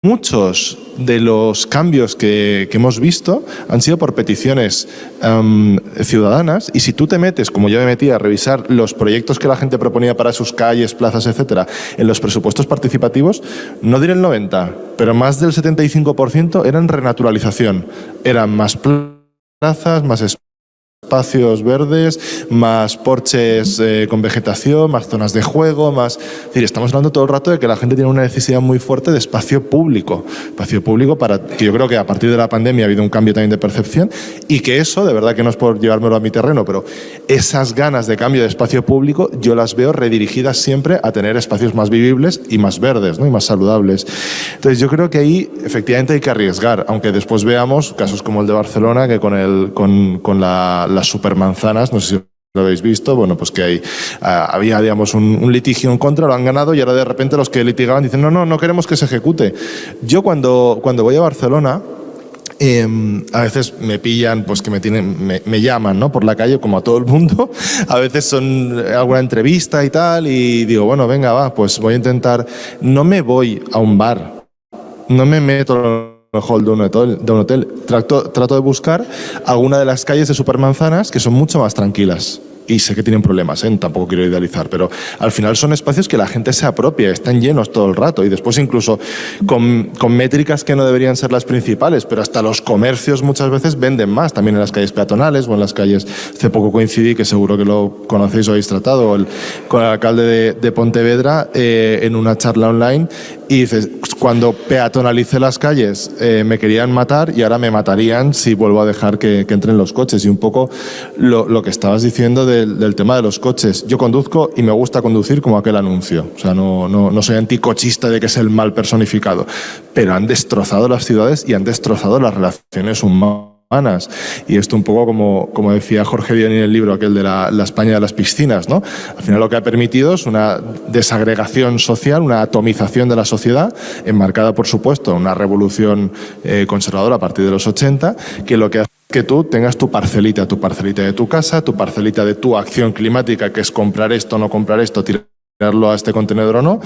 B: muchos de los cambios que hemos visto han sido por peticiones ciudadanas, y si tú te metes, como yo me metí, a revisar los proyectos que la gente proponía para sus calles, plazas, etcétera, en los presupuestos participativos, no diré el 90%, pero más del 75% eran renaturalización. Eran más plazas, más espacios verdes, más porches con vegetación, más zonas de juego, más... Es decir, estamos hablando todo el rato de que la gente tiene una necesidad muy fuerte de espacio público para que yo creo que a partir de la pandemia ha habido un cambio también de percepción, y que eso, de verdad que no es por llevármelo a mi terreno, pero esas ganas de cambio de espacio público yo las veo redirigidas siempre a tener espacios más vivibles y más verdes, ¿no? Y más saludables. Entonces yo creo que ahí efectivamente hay que arriesgar, aunque después veamos casos como el de Barcelona, que con las supermanzanas, no sé si lo habéis visto, bueno, pues que había, digamos, un litigio en contra, lo han ganado, y ahora de repente los que litigaban dicen no queremos que se ejecute. Yo cuando voy a Barcelona, A veces me pillan, pues que me llaman, ¿no? Por la calle, como a todo el mundo. A veces son alguna entrevista y tal, y digo, bueno, venga, va, pues voy a intentar. No me voy a un bar, no me meto en el hall de un hotel. Trato de buscar alguna de las calles de Supermanzanas que son mucho más tranquilas. Y sé que tienen problemas, tampoco quiero idealizar, pero al final son espacios que la gente se apropia, están llenos todo el rato y después incluso con métricas que no deberían ser las principales, pero hasta los comercios muchas veces venden más, también en las calles peatonales o en las calles. Hace poco coincidí, que seguro que lo conocéis o habéis tratado, con el alcalde de Pontevedra en una charla online, y dices, cuando peatonalicé las calles me querían matar y ahora me matarían si vuelvo a dejar que entren los coches. Y un poco lo que estabas diciendo del tema de los coches. Yo conduzco y me gusta conducir como aquel anuncio. O sea, no soy anticochista de que es el mal personificado, pero han destrozado las ciudades y han destrozado las relaciones humanas. Y esto un poco como decía Jorge Bion en el libro aquel de la España de las piscinas, ¿no? Al final lo que ha permitido es una desagregación social, una atomización de la sociedad, enmarcada por supuesto en una revolución conservadora a partir de los 80, que lo que hace es que tú tengas tu parcelita de tu casa, tu parcelita de tu acción climática, que es comprar esto, no comprar esto, tirarlo a este contenedor o no,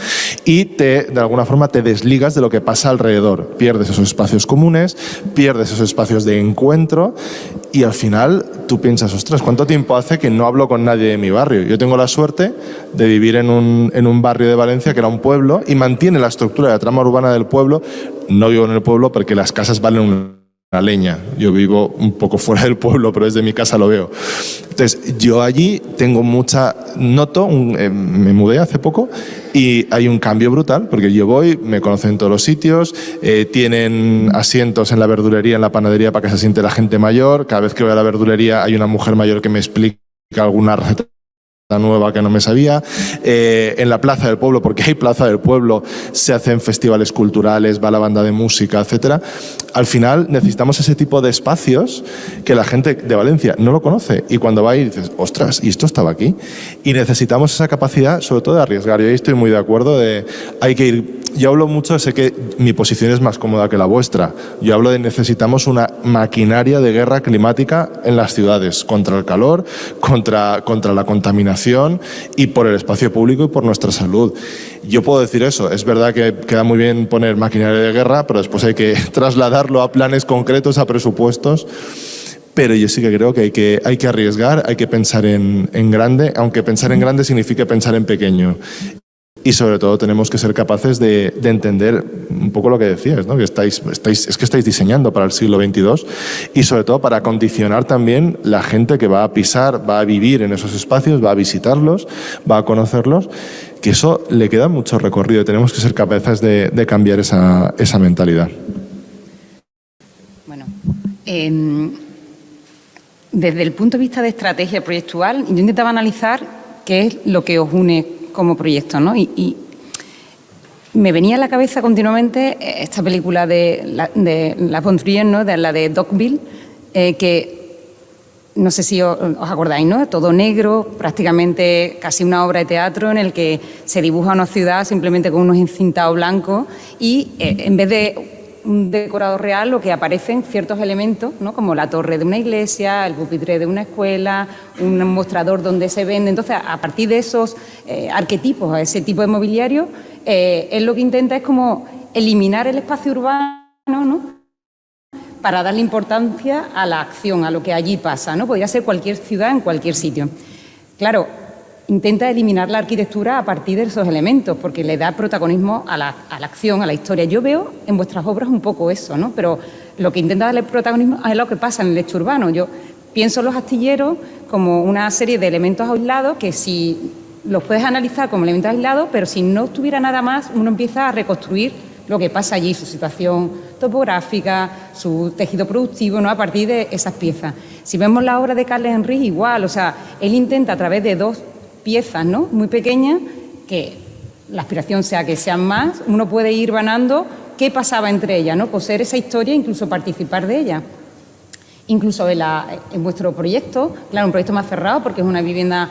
B: y de alguna forma te desligas de lo que pasa alrededor. Pierdes esos espacios comunes, pierdes esos espacios de encuentro y al final tú piensas, ostras, ¿cuánto tiempo hace que no hablo con nadie de mi barrio? Yo tengo la suerte de vivir en un barrio de Valencia que era un pueblo y mantiene la estructura de la trama urbana del pueblo. No vivo en el pueblo porque las casas valen una leña. Yo vivo un poco fuera del pueblo, pero desde mi casa lo veo. Entonces, yo allí tengo me mudé hace poco y hay un cambio brutal, porque yo voy, me conocen en todos los sitios, tienen asientos en la verdulería, en la panadería para que se siente la gente mayor. Cada vez que voy a la verdulería hay una mujer mayor que me explica alguna receta nueva que no me sabía. En la plaza del pueblo, porque hay plaza del pueblo, se hacen festivales culturales, va la banda de música, etcétera. Al final necesitamos ese tipo de espacios que la gente de Valencia no lo conoce, y cuando va ahí dices, ostras, ¿y esto estaba aquí? Y necesitamos esa capacidad, sobre todo de arriesgar. Yo ahí estoy muy de acuerdo hay que ir. Yo hablo mucho, sé que mi posición es más cómoda que la vuestra. Yo hablo de necesitamos una maquinaria de guerra climática en las ciudades, contra el calor, contra la contaminación y por el espacio público y por nuestra salud. Yo puedo decir eso, es verdad que queda muy bien poner maquinaria de guerra, pero después hay que trasladarlo a planes concretos, a presupuestos. Pero yo sí que creo que hay que arriesgar, hay que pensar en grande, aunque pensar en grande signifique pensar en pequeño. Y sobre todo tenemos que ser capaces de entender un poco lo que decías, ¿no? Que estáis diseñando para el siglo XXII y sobre todo para condicionar también la gente que va a pisar, va a vivir en esos espacios, va a visitarlos, va a conocerlos, que eso le queda mucho recorrido y tenemos que ser capaces de cambiar esa mentalidad.
A: Bueno, desde el punto de vista de estrategia proyectual, yo intentaba analizar qué es lo que os une como proyecto, ¿no? Y me venía a la cabeza continuamente esta película de La von Trier, ¿no? De la de Dogville, que no sé si os acordáis, ¿no? Todo negro, prácticamente casi una obra de teatro en el que se dibuja una ciudad simplemente con unos encintados blancos y en vez de un decorado real, lo que aparecen ciertos elementos, ¿no? Como la torre de una iglesia, el pupitre de una escuela, un mostrador donde se vende. Entonces, a partir de esos arquetipos, ese tipo de mobiliario, él lo que intenta es como eliminar el espacio urbano, ¿no? Para darle importancia a la acción, a lo que allí pasa, ¿no? Podría ser cualquier ciudad en cualquier sitio. Claro, intenta eliminar la arquitectura a partir de esos elementos, porque le da protagonismo a la acción, a la historia. Yo veo en vuestras obras un poco eso, ¿no? Pero lo que intenta darle protagonismo es lo que pasa en el hecho urbano. Yo pienso en los astilleros como una serie de elementos aislados que si los puedes analizar como elementos aislados, pero si no tuviera nada más, uno empieza a reconstruir lo que pasa allí, su situación topográfica, su tejido productivo, ¿no? A partir de esas piezas. Si vemos la obra de Carles Enric, igual, o sea, él intenta a través de dos piezas, ¿no? Muy pequeñas, que la aspiración sea que sean más, uno puede ir ganando qué pasaba entre ellas, ¿no? Coser esa historia, incluso participar de ella. Incluso en vuestro proyecto, claro, un proyecto más cerrado porque es una vivienda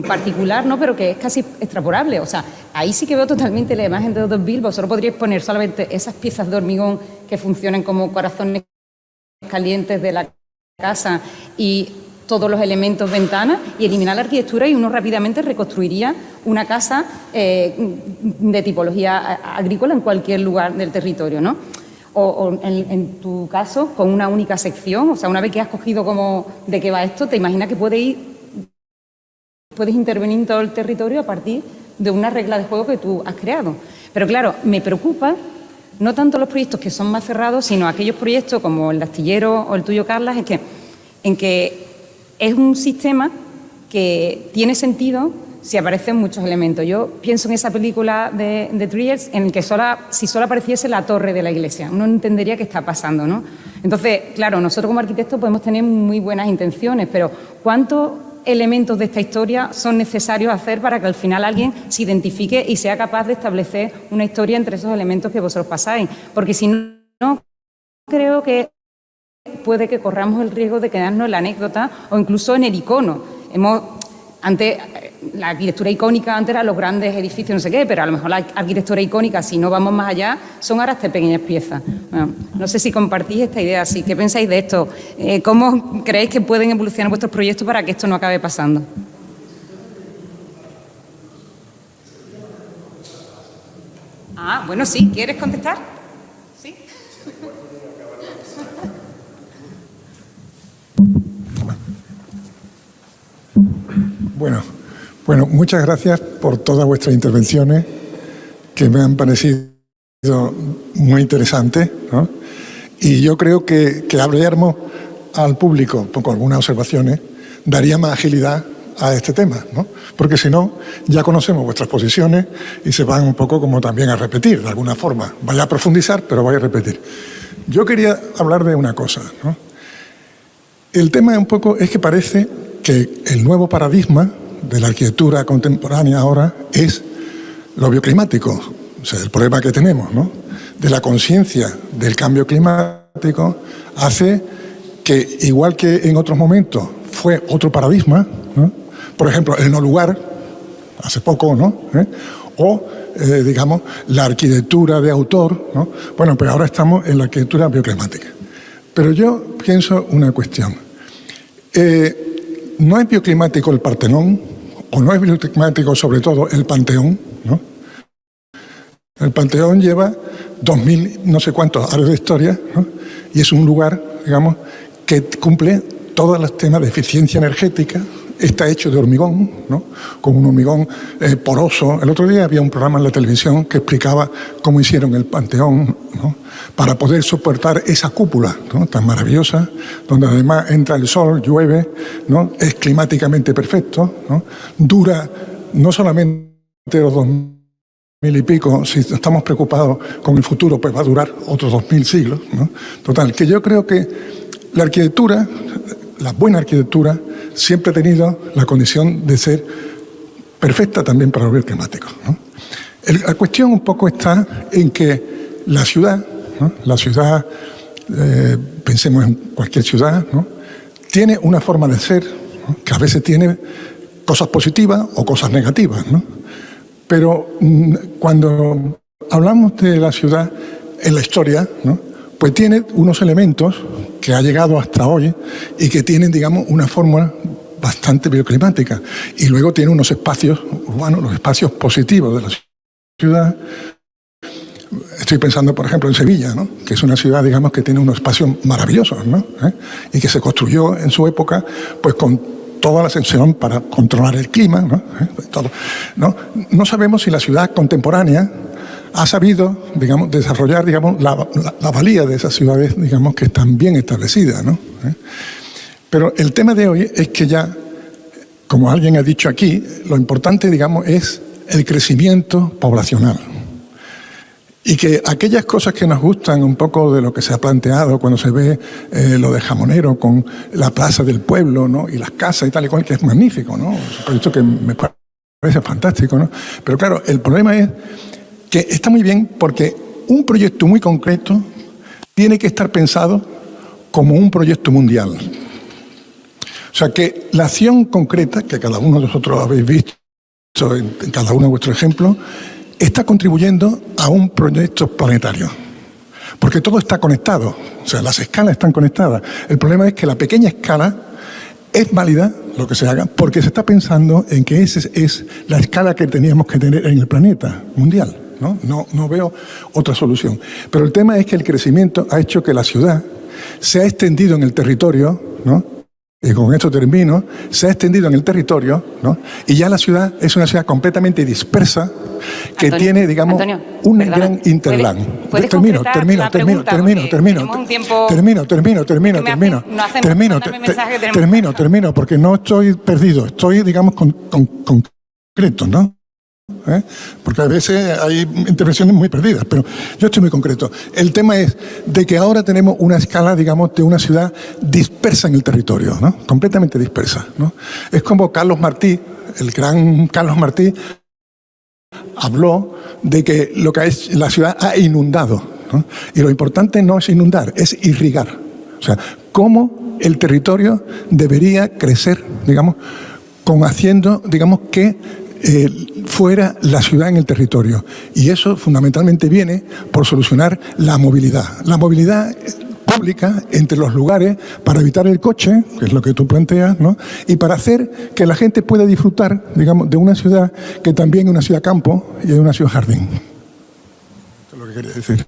A: particular, ¿no? Pero que es casi extrapolable. O sea, ahí sí que veo totalmente la imagen de Dogville. Vosotros podríais poner solamente esas piezas de hormigón que funcionen como corazones calientes de la casa y todos los elementos ventanas y eliminar la arquitectura, y uno rápidamente reconstruiría una casa de tipología agrícola en cualquier lugar del territorio, ¿no? O en tu caso, con una única sección, o sea, una vez que has cogido como de qué va esto, te imaginas que puedes intervenir en todo el territorio a partir de una regla de juego que tú has creado. Pero claro, me preocupa no tanto los proyectos que son más cerrados, sino aquellos proyectos como el de Astillero o el tuyo, Carlas, en que es un sistema que tiene sentido si aparecen muchos elementos. Yo pienso en esa película de Triers en el que si solo apareciese la torre de la iglesia, uno entendería qué está pasando, ¿no? Entonces, claro, nosotros como arquitectos podemos tener muy buenas intenciones, pero ¿cuántos elementos de esta historia son necesarios hacer para que al final alguien se identifique y sea capaz de establecer una historia entre esos elementos que vosotros pasáis? Porque si no, creo que puede que corramos el riesgo de quedarnos en la anécdota o incluso en el icono. Antes, la arquitectura icónica antes eran los grandes edificios, no sé qué, pero a lo mejor la arquitectura icónica, si no vamos más allá, son ahora estas pequeñas piezas. Bueno, no sé si compartís esta idea, ¿sí? ¿Qué pensáis de esto? ¿Cómo creéis que pueden evolucionar vuestros proyectos para que esto no acabe pasando? Bueno, sí, ¿quieres contestar? Sí.
H: Bueno, muchas gracias por todas vuestras intervenciones, que me han parecido muy interesantes, ¿no? Y yo creo que abriéramos al público con algunas observaciones daría más agilidad a este tema, ¿no? Porque si no, ya conocemos vuestras posiciones y se van un poco como también a repetir, de alguna forma. Vaya a profundizar, pero vaya a repetir. Yo quería hablar de una cosa, ¿no? El tema un poco es que parece que el nuevo paradigma de la arquitectura contemporánea ahora es lo bioclimático, o sea, el problema que tenemos, ¿no? De la conciencia del cambio climático hace que, igual que en otros momentos fue otro paradigma, ¿no? Por ejemplo, el no lugar, hace poco, ¿no? Digamos, la arquitectura de autor, ¿no? Bueno, pues ahora estamos en la arquitectura bioclimática. Pero yo pienso una cuestión. ¿No es bioclimático el Partenón? ¿O no es bioclimático, sobre todo, el Panteón? ¿No? El Panteón lleva 2000 no sé cuántos años de historia, ¿no? Y es un lugar, digamos, que cumple todos los temas de eficiencia energética. Está hecho de hormigón, ¿no? Con un hormigón poroso. El otro día había un programa en la televisión que explicaba cómo hicieron el Panteón, ¿no? Para poder soportar esa cúpula, ¿no? Tan maravillosa, donde además entra el sol, llueve, ¿no? Es climáticamente perfecto, ¿no? Dura no solamente los 2000 y pico, si estamos preocupados con el futuro, pues va a durar otros 2000 siglos, ¿no? Total, que yo creo que la arquitectura, la buena arquitectura, siempre ha tenido la condición de ser perfecta también para los bioclimáticos, ¿no? La cuestión un poco está en que la ciudad, ¿no? La ciudad, pensemos en cualquier ciudad, ¿no? Tiene una forma de ser, ¿no? Que a veces tiene cosas positivas o cosas negativas, ¿no? Pero cuando hablamos de la ciudad en la historia, ¿no? Pues tiene unos elementos que ha llegado hasta hoy y que tienen, digamos, una fórmula bastante bioclimática. Y luego tiene unos espacios urbanos, los espacios positivos de la ciudad. Estoy pensando, por ejemplo, en Sevilla, ¿no? Que es una ciudad, digamos, que tiene unos espacios maravillosos, ¿no? Y que se construyó en su época, pues con toda la ascensión para controlar el clima, ¿no? Todo, ¿no? No sabemos si la ciudad contemporánea ha sabido, digamos, desarrollar, digamos, la valía de esas ciudades, digamos, que están bien establecidas, ¿no? Pero el tema de hoy es que ya, como alguien ha dicho aquí, lo importante, digamos, es el crecimiento poblacional. Y que aquellas cosas que nos gustan un poco de lo que se ha planteado cuando se ve lo de Jamonero con la plaza del pueblo, ¿no? Y las casas y tal y cual, que es magnífico, ¿no? Es un proyecto que me parece fantástico, ¿no? Pero claro, el problema es que está muy bien porque un proyecto muy concreto tiene que estar pensado como un proyecto mundial. O sea, que la acción concreta, que cada uno de vosotros habéis visto en cada uno de vuestros ejemplos, está contribuyendo a un proyecto planetario. Porque todo está conectado, o sea, las escalas están conectadas. El problema es que la pequeña escala es válida, lo que se haga, porque se está pensando en que esa es la escala que teníamos que tener en el planeta mundial. No veo otra solución. Pero el tema es que el crecimiento ha hecho que la ciudad se ha extendido en el territorio, ¿no? Y con esto termino, se ha extendido en el territorio, ¿no? Y ya la ciudad es una ciudad completamente dispersa que
A: Antonio,
H: tiene, digamos,
A: Antonio,
H: un
A: perdona,
H: gran interland.
A: ¿puedes
H: Termino.
A: concretar la pregunta? Porque tenemos un tiempo-
H: Termino, porque no estoy perdido, estoy, digamos, concreto, ¿no? Porque a veces hay intervenciones muy perdidas, pero yo estoy muy concreto. El tema es de que ahora tenemos una escala, digamos, de una ciudad dispersa en el territorio, ¿no? Completamente dispersa, ¿no? Es como Carlos Martí, el gran Carlos Martí, habló de que lo que es la ciudad ha inundado, ¿no? Y lo importante no es inundar, es irrigar. O sea, cómo el territorio debería crecer, digamos, haciendo, digamos, que fuera la ciudad en el territorio. Y eso fundamentalmente viene por solucionar la movilidad. La movilidad pública entre los lugares para evitar el coche, que es lo que tú planteas, ¿no? Y para hacer que la gente pueda disfrutar, digamos, de una ciudad que también es una ciudad campo y es una ciudad jardín. Eso es lo que quería decir.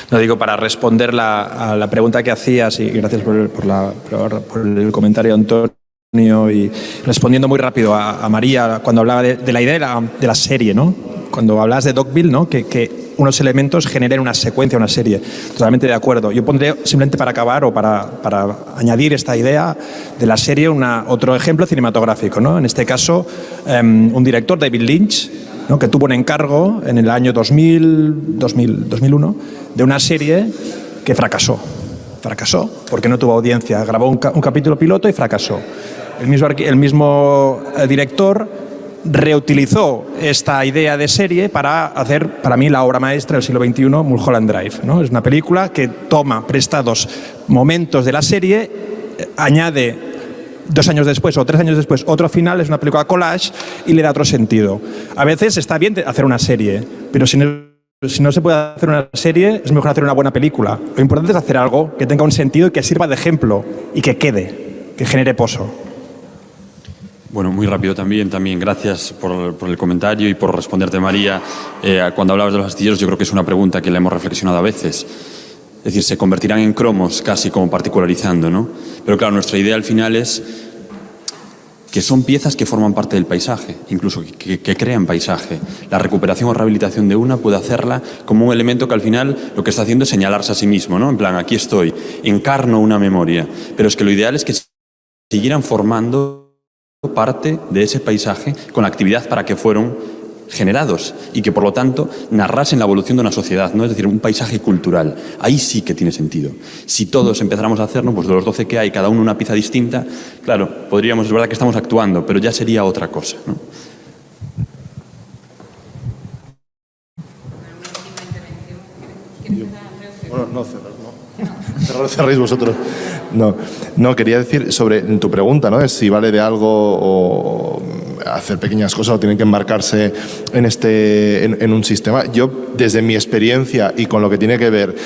D: No digo, para responder a la pregunta que hacías, y gracias por el comentario, Antonio, y respondiendo muy rápido a María cuando hablaba de la idea de la serie, ¿no? Cuando hablabas de Dogville, ¿no? Que unos elementos generen una secuencia, una serie. Totalmente de acuerdo. Yo pondré, simplemente para acabar o para añadir esta idea de la serie, otro ejemplo cinematográfico, ¿no? En este caso, un director, David Lynch, ¿no? Que tuvo un encargo en el año 2001 de una serie que fracasó. Fracasó porque no tuvo audiencia. Grabó un capítulo piloto y fracasó. El mismo director reutilizó esta idea de serie para hacer, para mí, la obra maestra del siglo XXI, Mulholland Drive, ¿no? Es una película que toma prestados momentos de la serie, añade 2 años después o 3 años después otro final, es una película collage y le da otro sentido. A veces está bien hacer una serie, pero si no se puede hacer una serie, es mejor hacer una buena película. Lo importante es hacer algo que tenga un sentido y que sirva de ejemplo y que quede, que genere pozo.
E: Bueno, muy rápido también gracias por el comentario y por responderte, María. Cuando hablabas de los astilleros, yo creo que es una pregunta que la hemos reflexionado a veces. Es decir, se convertirán en cromos casi como particularizando, ¿no? Pero claro, nuestra idea al final es que son piezas que forman parte del paisaje, incluso que crean paisaje. La recuperación o rehabilitación de una puede hacerla como un elemento que al final lo que está haciendo es señalarse a sí mismo, ¿no? En plan, aquí estoy, encarno una memoria. Pero es que lo ideal es que siguieran formando parte de ese paisaje con la actividad para que fueron generados y que por lo tanto narrasen la evolución de una sociedad, ¿no? Es decir, un paisaje cultural. Ahí sí que tiene sentido. Si todos empezáramos a hacernos, pues de los 12 que hay, cada uno una pieza distinta, claro, podríamos, es verdad que estamos actuando, pero ya sería otra cosa, ¿no?
B: Bueno, no, cerréis vosotros. No, quería decir sobre tu pregunta, ¿no? Es si vale de algo o hacer pequeñas cosas o tienen que embarcarse en un sistema. Yo, desde mi experiencia y con lo que tiene que ver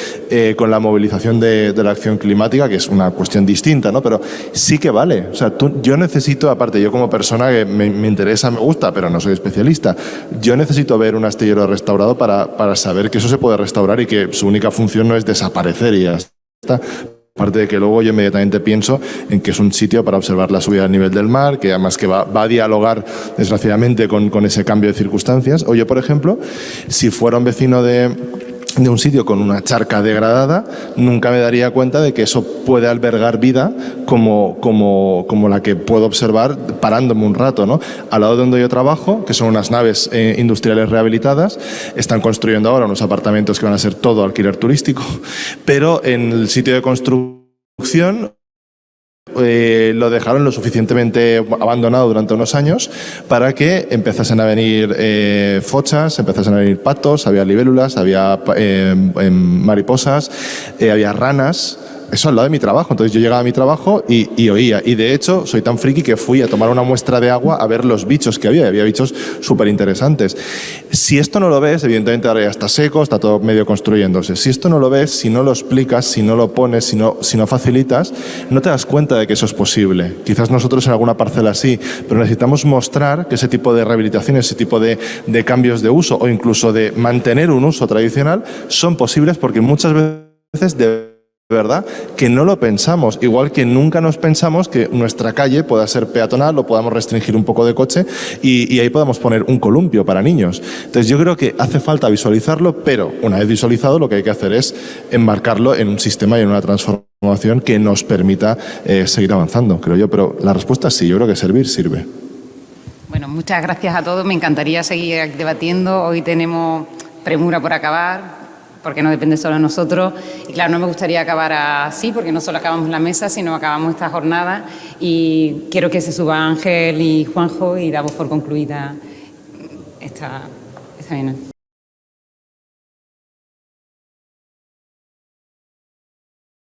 B: con la movilización de la acción climática, que es una cuestión distinta, ¿no? Pero sí que vale. O sea, yo necesito, aparte, yo como persona que me interesa, me gusta, pero no soy especialista, yo necesito ver un astillero restaurado para saber que eso se puede restaurar y que su única función no es desaparecer y ya está. Aparte de que luego yo inmediatamente pienso en que es un sitio para observar la subida del nivel del mar, que además que va a dialogar, desgraciadamente, con ese cambio de circunstancias. O yo, por ejemplo, si fuera un vecino de un sitio con una charca degradada, nunca me daría cuenta de que eso puede albergar vida como la que puedo observar parándome un rato, ¿no? Al lado de donde yo trabajo, que son unas naves industriales rehabilitadas, están construyendo ahora unos apartamentos que van a ser todo alquiler turístico, pero en el sitio de construcción lo dejaron lo suficientemente abandonado durante unos años para que empezasen a venir fochas, empezasen a venir patos, había libélulas, había mariposas, había ranas. Eso al lado de mi trabajo. Entonces yo llegaba a mi trabajo y oía. Y de hecho soy tan friki que fui a tomar una muestra de agua a ver los bichos que había. Había bichos súper interesantes. Si esto no lo ves, evidentemente ahora ya está seco, está todo medio construyéndose. Si esto no lo ves, si no lo explicas, si no lo pones, si no facilitas, no te das cuenta de que eso es posible. Quizás nosotros en alguna parcela sí, pero necesitamos mostrar que ese tipo de rehabilitación, ese tipo de cambios de uso o incluso de mantener un uso tradicional son posibles porque muchas veces de verdad que no lo pensamos, igual que nunca nos pensamos que nuestra calle pueda ser peatonal o podamos restringir un poco de coche y ahí podamos poner un columpio para niños. Entonces yo creo que hace falta visualizarlo, pero una vez visualizado lo que hay que hacer es enmarcarlo en un sistema y en una transformación que nos permita seguir avanzando, creo yo. Pero la respuesta es sí, yo creo que servir sirve.
A: Bueno, muchas gracias a todos. Me encantaría seguir debatiendo. Hoy tenemos premura por acabar, porque no depende solo de nosotros. Y claro, no me gustaría acabar así, porque no solo acabamos la mesa, sino acabamos esta jornada. Y quiero que se suba Ángel y Juanjo y damos por concluida esta bienal.